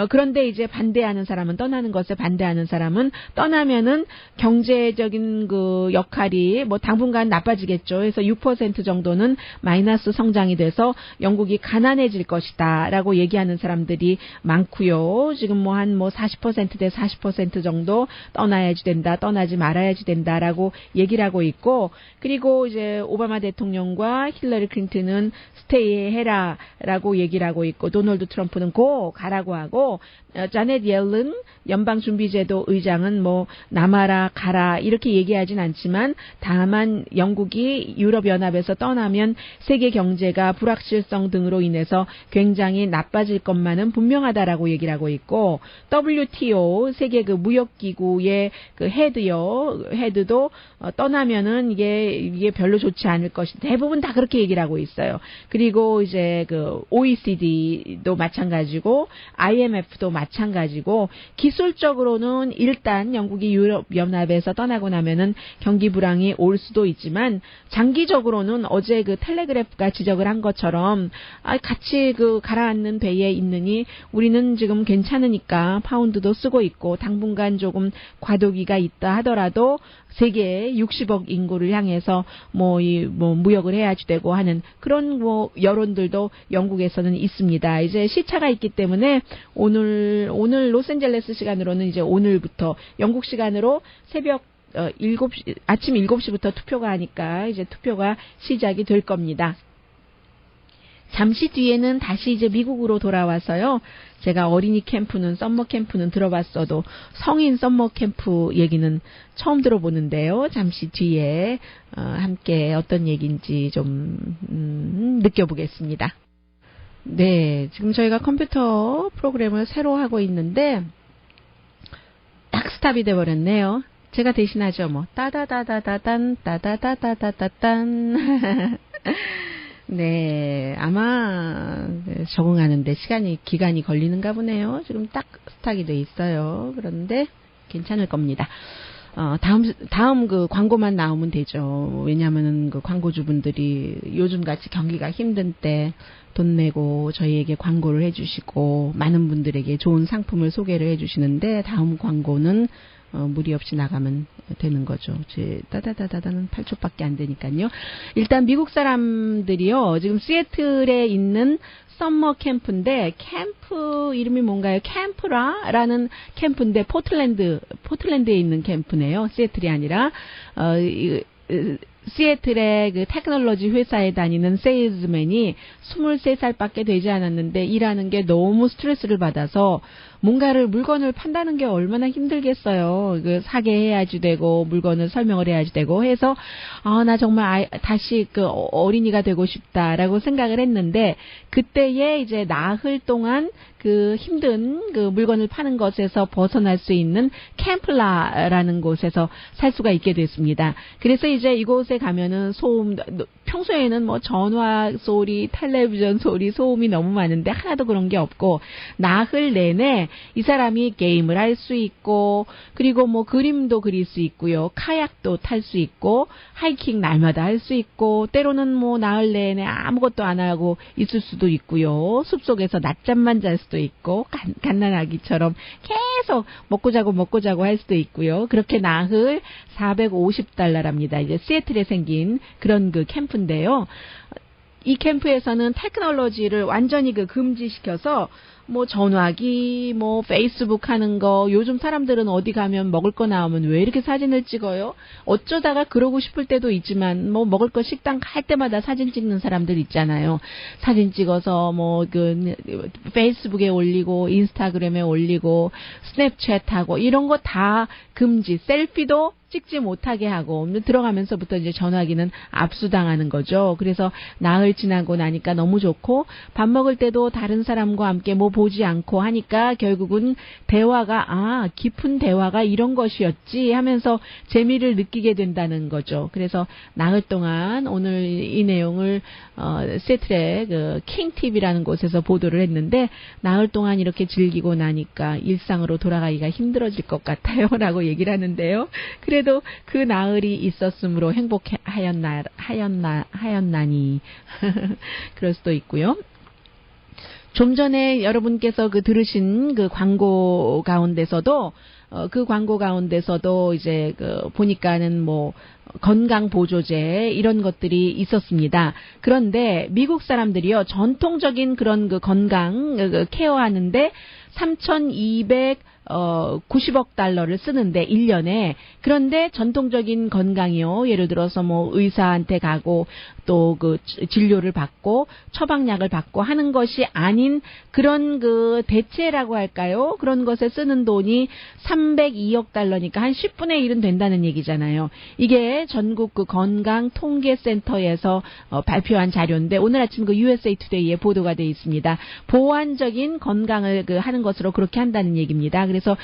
그런데 이제 반대하는 사람은 떠나는 것에 반대하는 사람은 떠나면은 경제적인 역할이 뭐 당분간 나빠지겠죠. 그래서 6% 정도는 마이너스 성장이 돼서 영국이 가난해질 것이다라고 얘기하는 사람들이 많고요. 지금 뭐 한 40%대 40% 정도 떠나야지 된다, 떠나지 말아야지 된다라고 얘기를 하고 있고 그리고 이제 오바마 대통령과 힐러리 클린턴은 스테이 해라라고 얘기를 하고 있고 도널드 트럼프는 고 가라고 하고 자넷 옐런 연방준비제도 의장은 뭐 남아라 가라 이렇게 얘기하진 않지만 다만 영국이 유럽연합에서 떠나 떠나면 세계 경제가 불확실성 등으로 인해서 굉장히 나빠질 것만은 분명하다라고 얘기를 하고 있고, WTO 세계 그 무역기구의 그 헤드도 떠나면은 이게 별로 좋지 않을 것이, 대부분 다 그렇게 얘기를 하고 있어요. 그리고 이제 그 OECD도 마찬가지고 IMF도 마찬가지고, 기술적으로는 일단 영국이 유럽연합에서 떠나고 나면은 경기 불황이 올 수도 있지만, 장기적으로는 어제 그 텔레그래프가 지적을 한 것처럼 같이 그 가라앉는 배에 있느니 우리는 지금 괜찮으니까 파운드도 쓰고 있고, 당분간 조금 과도기가 있다 하더라도 세계 60억 인구를 향해서 무역을 해야지 되고 하는 그런 여론들도 영국에서는 있습니다. 이제 시차가 있기 때문에 오늘 로스앤젤레스 시간으로는 이제 오늘부터, 영국 시간으로 새벽 7시, 아침 7시부터 투표가 하니까 이제 투표가 시작이 될 겁니다. 잠시 뒤에는 다시 이제 미국으로 돌아와서요. 제가 어린이 캠프는, 썸머 캠프는 들어봤어도 성인 썸머 캠프 얘기는 처음 들어보는데요. 잠시 뒤에 함께 어떤 얘기인지 좀 느껴보겠습니다. 네, 지금 저희가 컴퓨터 프로그램을 새로 하고 있는데 딱 스탑이 돼버렸네요. 제가 대신하죠, 뭐. 따다다다다단, 따다다다다단. 네, 아마 적응하는데 기간이 걸리는가 보네요. 지금 딱 스탁이 돼 있어요. 그런데 괜찮을 겁니다. 다음 그 광고만 나오면 되죠. 왜냐하면은 그 광고주분들이 요즘같이 경기가 힘든 때 돈 내고 저희에게 광고를 해주시고 많은 분들에게 좋은 상품을 소개를 해주시는데, 다음 광고는 무리 없이 나가면 되는 거죠. 따다다다다는 8초밖에 안 되니까요. 일단 미국 사람들이요, 지금 시애틀에 있는 썸머 캠프인데, 캠프 이름이 뭔가요? 캠프라라는 캠프인데, 포틀랜드에 있는 캠프네요. 시애틀이 아니라 시애틀의 그 테크놀로지 회사에 다니는 세일즈맨이 23살밖에 되지 않았는데 일하는 게 너무 스트레스를 받아서 물건을 판다는 게 얼마나 힘들겠어요. 사게 해야지 되고, 물건을 설명을 해야지 되고 해서, 나 정말 다시 그 어린이가 되고 싶다라고 생각을 했는데, 그때에 이제 나흘 동안 그 힘든 그 물건을 파는 것에서 벗어날 수 있는 캠플라라는 곳에서 살 수가 있게 됐습니다. 그래서 이제 이곳에 가면은 평소에는 뭐 전화 소리, 텔레비전 소리, 소음이 너무 많은데 하나도 그런 게 없고, 나흘 내내 이 사람이 게임을 할 수 있고, 그리고 뭐 그림도 그릴 수 있고요, 카약도 탈 수 있고, 하이킹 날마다 할 수 있고, 때로는 뭐 나흘 내내 아무것도 안 하고 있을 수도 있고요, 숲속에서 낮잠만 잘 수도 있고, 갓난아기처럼 계속 먹고 자고 할 수도 있고요. 그렇게 나흘 $450랍니다. 이제 시애틀에 생긴 그런 그 캠프인데요. 이 캠프에서는 테크놀로지를 완전히 금지시켜서 뭐 전화기, 뭐 페이스북 하는 거, 요즘 사람들은 어디 가면 먹을 거 나오면 왜 이렇게 사진을 찍어요? 어쩌다가 그러고 싶을 때도 있지만, 뭐 먹을 거 식당 갈 때마다 사진 찍는 사람들 있잖아요. 사진 찍어서 뭐 페이스북에 올리고, 인스타그램에 올리고, 스냅챗하고 이런 거 다 금지. 셀피도 찍지 못하게 하고, 들어가면서부터 이제 전화기는 압수당하는 거죠. 그래서 나흘 지나고 나니까 너무 좋고, 밥 먹을 때도 다른 사람과 함께 뭐 보지 않고 하니까 결국은 대화가, 깊은 대화가 이런 것이었지 하면서 재미를 느끼게 된다는 거죠. 그래서 나흘 동안 오늘 이 내용을 시애틀의 그 킹TV라는 곳에서 보도를 했는데, 나흘 동안 이렇게 즐기고 나니까 일상으로 돌아가기가 힘들어질 것 같아요 라고 얘기를 하는데요. 그래도 그 나흘이 있었으므로 행복하였나니 그럴 수도 있고요. 좀 전에 여러분께서 들으신 그 광고 가운데서도 이제 보니까는 뭐 건강 보조제 이런 것들이 있었습니다. 그런데 미국 사람들이요, 전통적인 그런 건강 케어하는데 3,290억 달러를 쓰는데 1년에. 그런데 전통적인 건강이요, 예를 들어서 뭐 의사한테 가고 또 그 진료를 받고 처방약을 받고 하는 것이 아닌 그런 그 대체라고 할까요? 그런 것에 쓰는 돈이 302억 달러니까 한 10분의 1은 된다는 얘기잖아요. 이게 전국 그 건강통계센터에서 발표한 자료인데 오늘 아침 그 USA Today에 보도가 돼 있습니다. 보완적인 건강을 그 하는 것으로 그렇게 한다는 얘기입니다. 그래서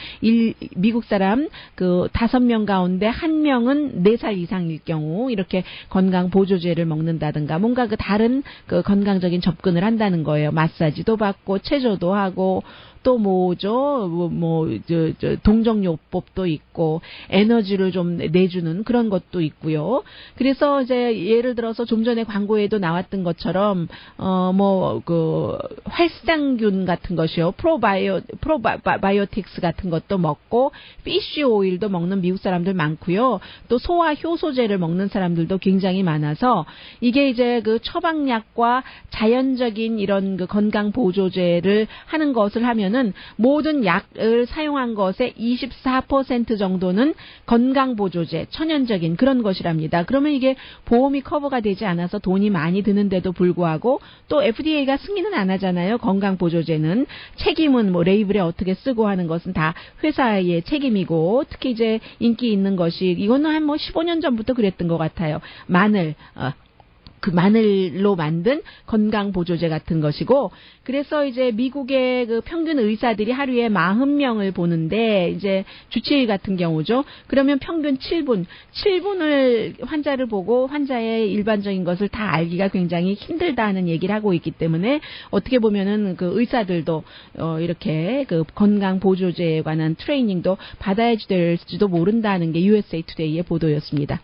미국 사람 그 5명 가운데 1명은 4살 이상일 경우 이렇게 건강 보조제를 먹는다든가 뭔가 그 다른 그 건강적인 접근을 한다는 거예요. 마사지도 받고 체조도 하고 또 뭐죠? 동정요법도 있고 에너지를 좀 내주는 그런 것도 있고요. 그래서 이제 예를 들어서 좀 전에 광고에도 나왔던 것처럼 그 활상균 같은 것이요. 프로바이오틱스 같은 것도 먹고 피쉬 오일도 먹는 미국 사람들 많고요. 또 소화 효소제를 먹는 사람들도 굉장히 많아서 이게 이제 그 처방약과 자연적인 이런 그 건강 보조제를 하는 것을 하면은 모든 약을 사용한 것의 24% 정도는 건강보조제, 천연적인 그런 것이랍니다. 그러면 이게 보험이 커버가 되지 않아서 돈이 많이 드는데도 불구하고 또 FDA가 승인은 안 하잖아요. 건강보조제는 책임은 뭐 레이블에 어떻게 쓰고 하는 것은 다 회사의 책임이고 특히 이제 인기 있는 것이 이거는 한 15년 전부터 그랬던 것 같아요. 그 마늘로 만든 건강 보조제 같은 것이고 그래서 이제 미국의 그 평균 의사들이 하루에 40명을 보는데 이제 주치의 같은 경우죠. 그러면 평균 7분을 환자를 보고 환자의 일반적인 것을 다 알기가 굉장히 힘들다는 얘기를 하고 있기 때문에 어떻게 보면은 그 의사들도 이렇게 그 건강 보조제에 관한 트레이닝도 받아야 될지도 모른다는 게 USA Today의 보도였습니다.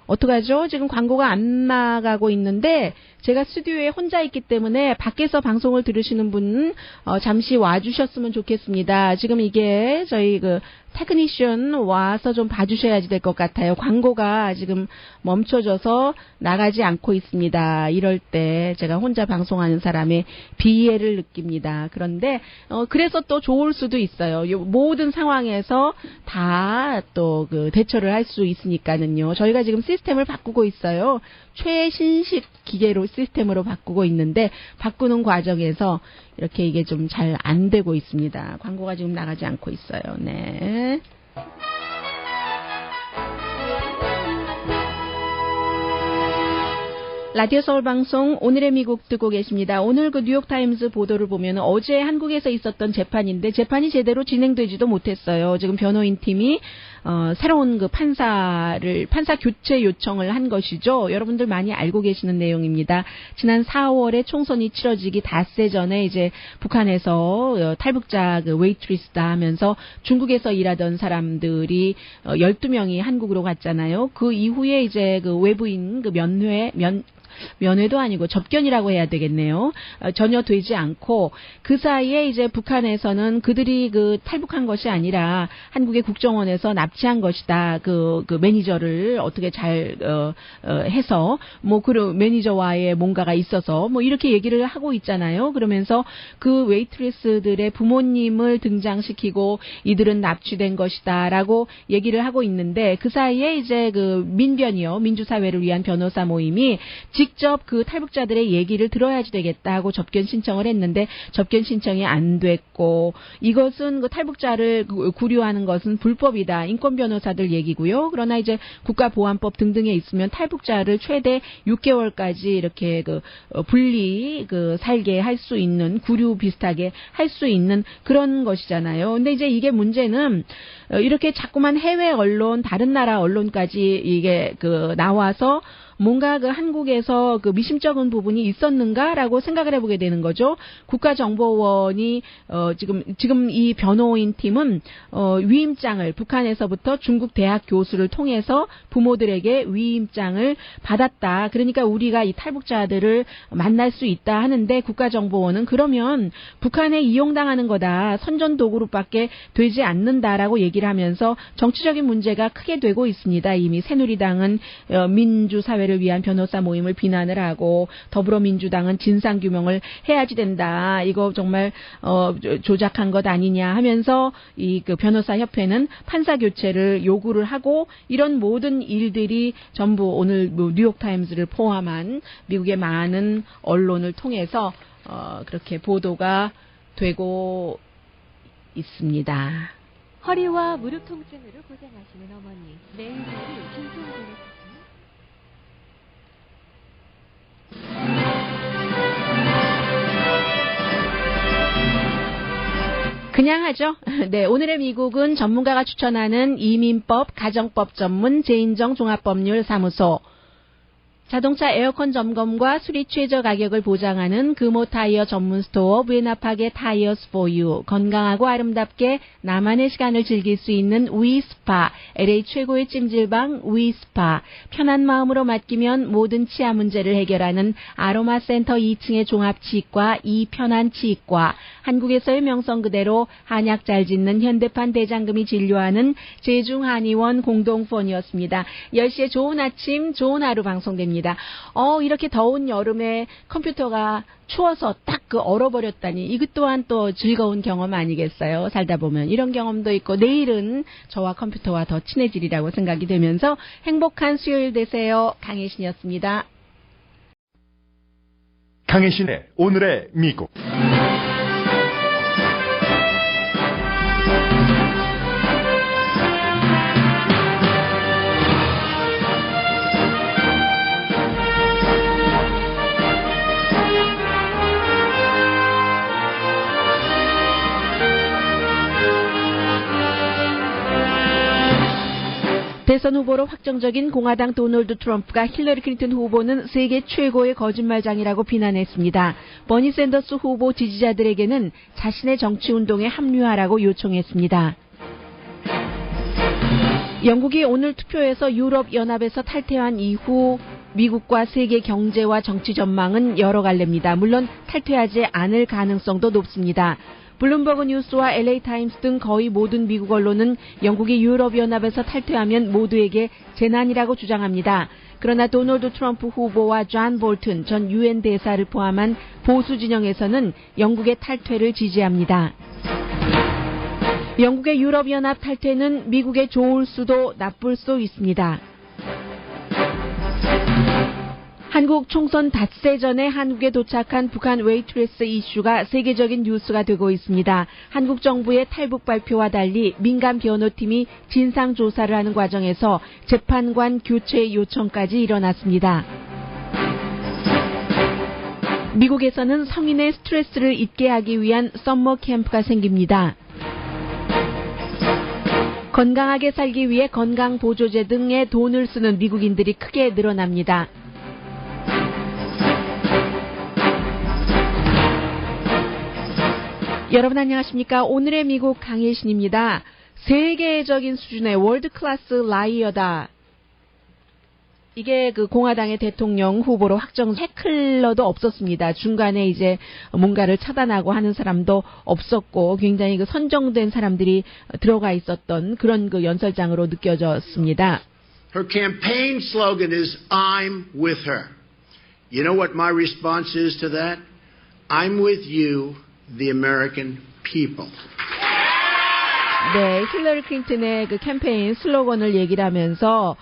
어떡하죠? 지금 광고가 안 나가고 있는데 제가 스튜디오에 혼자 있기 때문에 밖에서 방송을 들으시는 분은 잠시 와주셨으면 좋겠습니다. 지금 이게 저희 그 테크니션 와서 좀 봐주셔야지 될 것 같아요. 광고가 지금 멈춰져서 나가지 않고 있습니다. 이럴 때 제가 혼자 방송하는 사람의 비애를 느낍니다. 그런데 그래서 또 좋을 수도 있어요. 모든 상황에서 다 또 그 대처를 할 수 있으니까는요. 저희가 지금 시스템을 바꾸고 있어요. 최신식 기계로 시스템으로 바꾸고 있는데 바꾸는 과정에서 이렇게 이게 좀 잘 안 되고 있습니다. 광고가 지금 나가지 않고 있어요. 네. 라디오 서울 방송 오늘의 미국 듣고 계십니다. 오늘 그 뉴욕타임즈 보도를 보면 어제 한국에서 있었던 재판인데 재판이 제대로 진행되지도 못했어요. 지금 변호인 팀이 새로운 그 판사 교체 요청을 한 것이죠. 여러분들 많이 알고 계시는 내용입니다. 지난 4월에 총선이 치러지기 닷새 전에 이제 북한에서 탈북자 그 웨이트리스다 하면서 중국에서 일하던 사람들이 12명이 한국으로 갔잖아요. 그 이후에 이제 그 외부인 그 면회도 아니고 접견이라고 해야 되겠네요. 전혀 되지 않고 그 사이에 이제 북한에서는 그들이 그 탈북한 것이 아니라 한국의 국정원에서 납치한 것이다. 그 매니저를 어떻게 잘 해서 뭐 그 매니저와의 뭔가가 있어서 뭐 이렇게 얘기를 하고 있잖아요. 그러면서 그 웨이트리스들의 부모님을 등장시키고 이들은 납치된 것이다라고 얘기를 하고 있는데 그 사이에 이제 그 민변이요. 민주사회를 위한 변호사 모임이 직접 그 탈북자들의 얘기를 들어야지 되겠다 하고 접견 신청을 했는데 접견 신청이 안 됐고 이것은 그 탈북자를 구류하는 것은 불법이다. 인권 변호사들 얘기고요. 그러나 이제 국가보안법 등등에 있으면 탈북자를 최대 6개월까지 이렇게 분리 살게 할 수 있는 구류 비슷하게 할 수 있는 그런 것이잖아요. 근데 이제 이게 문제는 이렇게 자꾸만 해외 언론 다른 나라 언론까지 이게 나와서 뭔가 그 한국에서 그 미심쩍은 부분이 있었는가라고 생각을 해보게 되는 거죠. 국가정보원이 지금 이 변호인 팀은 위임장을 북한에서부터 중국 대학 교수를 통해서 부모들에게 위임장을 받았다. 그러니까 우리가 이 탈북자들을 만날 수 있다 하는데 국가정보원은 그러면 북한에 이용당하는 거다. 선전도구로밖에 되지 않는다라고 얘기를 하면서 정치적인 문제가 크게 되고 있습니다. 이미 새누리당은 민주사회 사회를 위한 변호사 모임을 비난을 하고 더불어민주당은 진상규명을 해야지 된다. 이거 정말 조작한 것 아니냐 하면서 이 그 변호사협회는 판사 교체를 요구를 하고 이런 모든 일들이 전부 오늘 뉴욕타임즈를 포함한 미국의 많은 언론을 통해서 그렇게 보도가 되고 있습니다. 허리와 무릎 통증으로 고생하시는 어머니, 매일매일 진통제를 그냥 하죠. 네, 오늘의 미국은 전문가가 추천하는 이민법, 가정법 전문 제인정 종합법률사무소, 자동차 에어컨 점검과 수리 최저 가격을 보장하는 금호 타이어 전문 스토어 부에나파게 타이어스 포유, 건강하고 아름답게 나만의 시간을 즐길 수 있는 위스파, LA 최고의 찜질방 위스파, 편한 마음으로 맡기면 모든 치아 문제를 해결하는 아로마 센터 2층의 종합치과 이편한치과, 한국에서의 명성 그대로 한약 잘 짓는 현대판 대장금이 진료하는 제중한의원 공동폰이었습니다. 10시에 좋은 아침, 좋은 하루 방송됩니다. 이렇게 더운 여름에 컴퓨터가 추워서 딱 얼어버렸다니 이것 또한 또 즐거운 경험 아니겠어요? 살다 보면 이런 경험도 있고 내일은 저와 컴퓨터와 더 친해지리라고 생각이 되면서 행복한 수요일 되세요. 강혜신이었습니다. 강혜신의 오늘의 미국. 대선 후보로 확정적인 공화당 도널드 트럼프가 힐러리 클린턴 후보는 세계 최고의 거짓말장이라고 비난했습니다. 버니 샌더스 후보 지지자들에게는 자신의 정치운동에 합류하라고 요청했습니다. 영국이 오늘 투표에서 유럽연합에서 탈퇴한 이후 미국과 세계 경제와 정치 전망은 여러 갈래입니다. 물론 탈퇴하지 않을 가능성도 높습니다. 블룸버그 뉴스와 LA타임스 등 거의 모든 미국 언론은 영국이 유럽연합에서 탈퇴하면 모두에게 재난이라고 주장합니다. 그러나 도널드 트럼프 후보와 존 볼튼 전 유엔 대사를 포함한 보수 진영에서는 영국의 탈퇴를 지지합니다. 영국의 유럽연합 탈퇴는 미국에 좋을 수도 나쁠 수 있습니다. 한국 총선 닷새 전에 한국에 도착한 북한 웨이트리스 이슈가 세계적인 뉴스가 되고 있습니다. 한국 정부의 탈북 발표와 달리 민간 변호팀이 진상조사를 하는 과정에서 재판관 교체 요청까지 일어났습니다. 미국에서는 성인의 스트레스를 잊게 하기 위한 썸머 캠프가 생깁니다. 건강하게 살기 위해 건강보조제 등에 돈을 쓰는 미국인들이 크게 늘어납니다. 여러분 안녕하십니까? 오늘의 미국 강혜신입니다. 세계적인 수준의 월드클래스 라이어다. 이게 공화당의 대통령 후보로 확정 해클러도 없었습니다. 중간에 이제 뭔가를 차단하고 하는 사람도 없었고 굉장히 선정된 사람들이 들어가 있었던 그런 연설장으로 느껴졌습니다. Her campaign slogan is I'm with her. You know what my response is to that? I'm with you. The American people. 네, 힐러리 클린턴의 캠페인 슬로건을 얘기를 하면서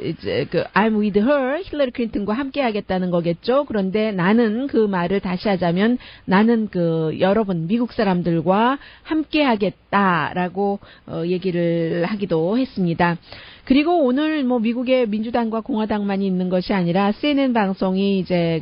이제 I'm with her, 힐러리 클린턴과 함께 하겠다는 거겠죠. 그런데 나는 그 말을 다시 하자면 나는 여러분 미국 사람들과 함께 하겠다라고 얘기를 하기도 했습니다. 그리고 오늘 미국의 민주당과 공화당만이 있는 것이 아니라 CNN 방송이 이제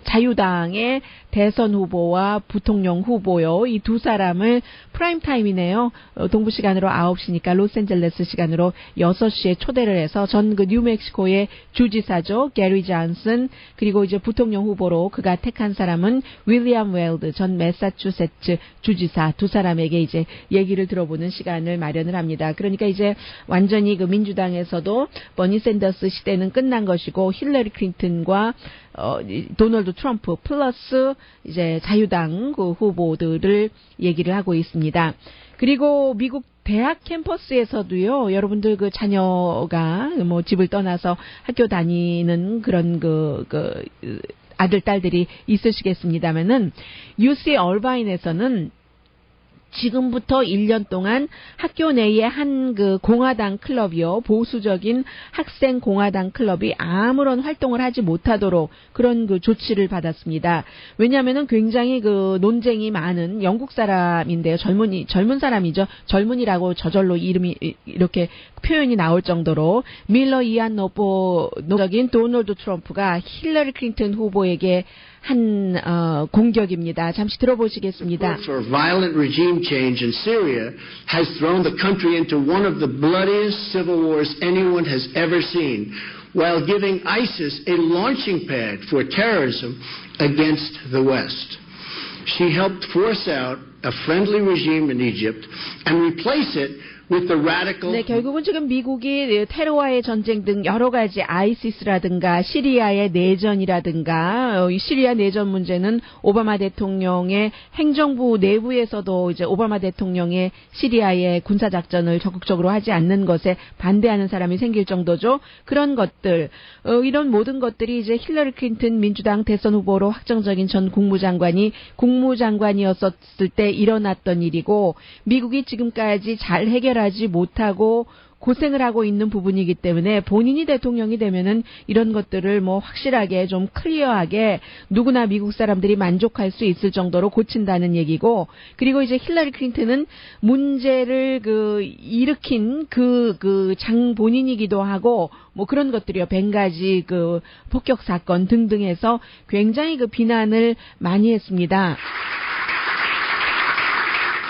자유당의 대선 후보와 부통령 후보요. 이 두 사람을 프라임 타임이네요. 동부 시간으로 9시니까 로스앤젤레스 시간으로 6시에 초대를 해서 전 뉴멕시코의 주지사죠. 게리 존슨 그리고 이제 부통령 후보로 그가 택한 사람은 윌리엄 웰드 전 매사추세츠 주지사 두 사람에게 이제 얘기를 들어보는 시간을 마련을 합니다. 그러니까 이제 완전히 민주당에서도 버니 샌더스 시대는 끝난 것이고 힐러리 클린턴과 도널드 트럼프 플러스 이제 자유당 후보들을 얘기를 하고 있습니다. 그리고 미국 대학 캠퍼스에서도요, 여러분들 그 자녀가 뭐 집을 떠나서 학교 다니는 그런 아들, 딸들이 있으시겠습니다만은, UC 얼바인에서는 지금부터 1년 동안 학교 내에 한 그 공화당 클럽이요, 보수적인 학생 공화당 클럽이 아무런 활동을 하지 못하도록 그런 그 조치를 받았습니다. 왜냐하면은 굉장히 그 논쟁이 많은 영국 사람인데요, 젊은 사람이죠. 젊은이라고 저절로 이름이 이렇게 표현이 나올 정도로 밀러 이안 노적인 도널드 트럼프가 힐러리 클린턴 후보에게 한 공격입니다. 잠시 들어보시겠습니다. For violent regime change in Syria has thrown the country into one of the bloodiest civil wars anyone has ever seen, while giving ISIS a launching pad for terrorism against the West. She helped force out a friendly regime in Egypt and replace it with the radical. 네, 결국은 지금 미국이 테러와의 전쟁 등 여러 가지 아이시스라든가 시리아의 내전이라든가 시리아 내전 문제는 오바마 대통령의 행정부 내부에서도 이제 오바마 대통령의 시리아의 군사 작전을 적극적으로 하지 않는 것에 반대하는 사람이 생길 정도죠. 그런 것들, 이런 모든 것들이 이제 힐러리 클린턴 민주당 대선 후보로 확정적인 전 국무장관이었을 때 일어났던 일이고, 미국이 지금까지 잘 해결하지 못하고 고생을 하고 있는 부분이기 때문에 본인이 대통령이 되면은 이런 것들을 뭐 확실하게 좀 클리어하게 누구나 미국 사람들이 만족할 수 있을 정도로 고친다는 얘기고, 그리고 이제 힐러리 클린턴은 문제를 일으킨 장 본인이기도 하고 뭐 그런 것들이요. 벵가지 폭격 사건 등등해서 굉장히 비난을 많이 했습니다.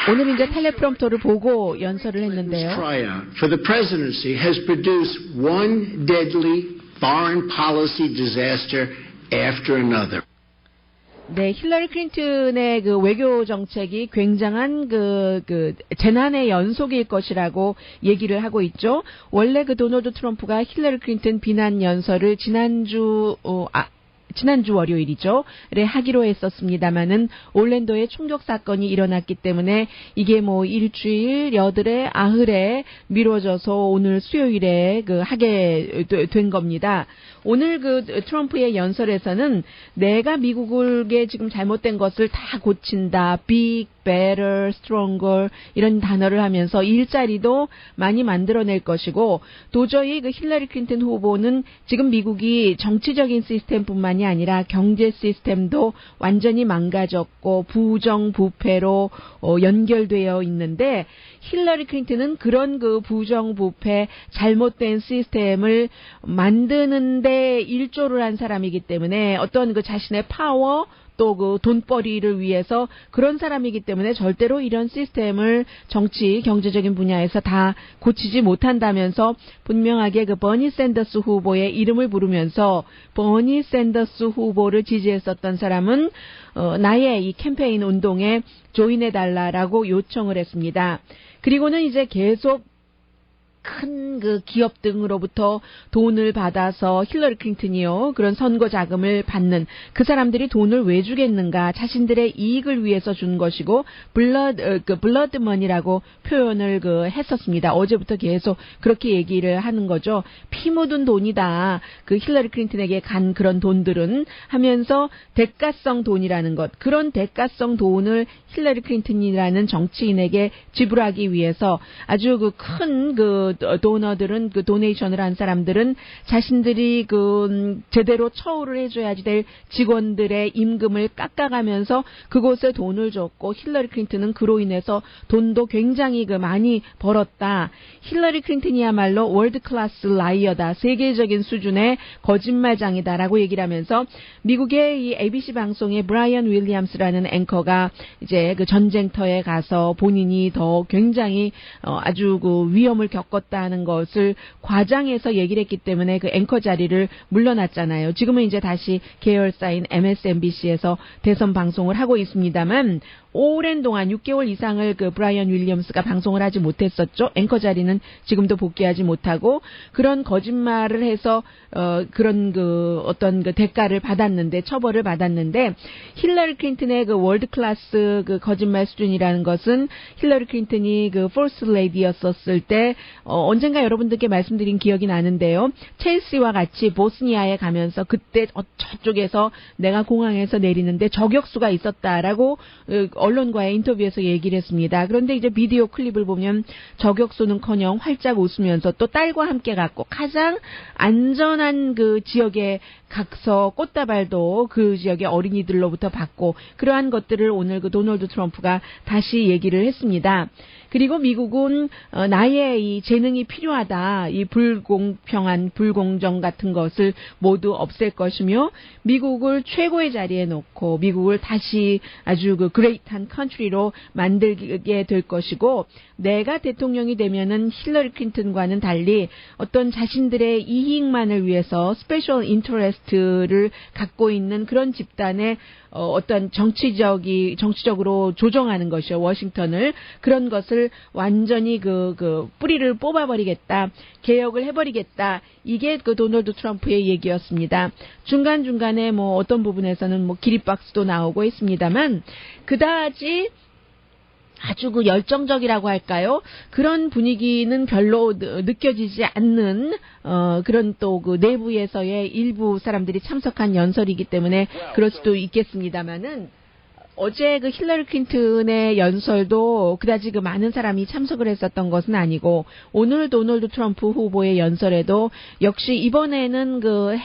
오늘 이제 텔레프롬프터를 보고 연설을 했는데요. Tryout for the presidency has produced one deadly foreign policy disaster after another. 네, 힐러리 클린턴의 외교 정책이 굉장한 재난의 연속일 것이라고 얘기를 하고 있죠. 원래 도널드 트럼프가 힐러리 클린턴 비난 연설을 지난주 월요일이죠. 를 하기로 했었습니다만은 올랜도에 총격 사건이 일어났기 때문에 이게 뭐 일주일, 여드레, 아흘에 미뤄져서 오늘 수요일에 하게 된 겁니다. 오늘 트럼프의 연설에서는 내가 미국에 지금 잘못된 것을 다 고친다. big, better, stronger 이런 단어를 하면서 일자리도 많이 만들어낼 것이고, 도저히 힐러리 클린턴 후보는 지금 미국이 정치적인 시스템뿐만이 아니라 경제 시스템도 완전히 망가졌고 부정부패로 연결되어 있는데, 힐러리 클린턴은 그런 부정부패 잘못된 시스템을 만드는데 일조를 한 사람이기 때문에 어떤 자신의 파워 또 돈벌이를 위해서 그런 사람이기 때문에 절대로 이런 시스템을 정치, 경제적인 분야에서 다 고치지 못한다면서 분명하게 버니 샌더스 후보의 이름을 부르면서 버니 샌더스 후보를 지지했었던 사람은 나의 이 캠페인 운동에 조인해달라라고 요청을 했습니다. 그리고는 이제 계속 큰 기업 등으로부터 돈을 받아서 힐러리 클린턴이요, 그런 선거 자금을 받는 그 사람들이 돈을 왜 주겠는가, 자신들의 이익을 위해서 준 것이고 블러드 머니라고 표현을 했었습니다. 어제부터 계속 그렇게 얘기를 하는 거죠. 피 묻은 돈이다. 힐러리 클린턴에게 간 그런 돈들은 하면서 대가성 돈이라는 것, 그런 대가성 돈을 힐러리 클린턴이라는 정치인에게 지불하기 위해서 아주 큰 도너들은 도네이션을 한 사람들은 자신들이 제대로 처우를 해줘야지 될 직원들의 임금을 깎아가면서 그곳에 돈을 줬고, 힐러리 클린턴은 그로 인해서 돈도 굉장히 많이 벌었다. 힐러리 클린턴이야말로 월드 클래스 라이어다. 세계적인 수준의 거짓말장이다라고 얘기를 하면서 미국의 이 ABC 방송의 브라이언 윌리엄스라는 앵커가 이제 전쟁터에 가서 본인이 더 굉장히 아주 위험을 겪었다는 것을 과장해서 얘기를 했기 때문에 앵커 자리를 물러났잖아요. 지금은 이제 다시 계열사인 MSNBC에서 대선 방송을 하고 있습니다만, 오랜 동안 6개월 이상을 그 브라이언 윌리엄스가 방송을 하지 못했었죠. 앵커 자리는 지금도 복귀하지 못하고 그런 거짓말을 해서 그런 그 어떤 그 대가를 받았는데 처벌을 받았는데 힐러리 클린턴의 그 월드 클래스 그 거짓말 수준이라는 것은 힐러리 클린턴이 그 퍼스트 레이디였었을 때 언젠가 여러분들께 말씀드린 기억이 나는데요. 첼시와 같이 보스니아에 가면서 그때 저쪽에서 내가 공항에서 내리는데 저격수가 있었다라고 언론과의 인터뷰에서 얘기를 했습니다. 그런데 이제 비디오 클립을 보면 저격수는커녕 활짝 웃으면서 또 딸과 함께 갔고 가장 안전한 그 지역에 가서 꽃다발도 그 지역의 어린이들로부터 받고 그러한 것들을 오늘 그 도널드 트럼프가 다시 얘기를 했습니다. 그리고 미국은 나의 이 재능이 필요하다. 이 불공평한 불공정 같은 것을 모두 없앨 것이며 미국을 최고의 자리에 놓고 미국을 다시 아주 그 그레이트한 컨트리로 만들게 될 것이고 내가 대통령이 되면은 힐러리 클린턴과는 달리 어떤 자신들의 이익만을 위해서 스페셜 인터레스트를 갖고 있는 그런 집단의 어떤 정치적으로 조정하는 것이요. 워싱턴을. 그런 것을 완전히 그 뿌리를 뽑아버리겠다. 개혁을 해버리겠다. 이게 그 도널드 트럼프의 얘기였습니다. 중간중간에 뭐 어떤 부분에서는 뭐 기립박수도 나오고 했습니다만, 그다지 아주 그 열정적이라고 할까요? 그런 분위기는 별로 느껴지지 않는 그런 또 그 내부에서의 일부 사람들이 참석한 연설이기 때문에 그럴 수도 있겠습니다만은 어제 그 힐러리 클린턴의 연설도 그다지 그 많은 사람이 참석을 했었던 것은 아니고 오늘 도널드 트럼프 후보의 연설에도 역시 이번에는 그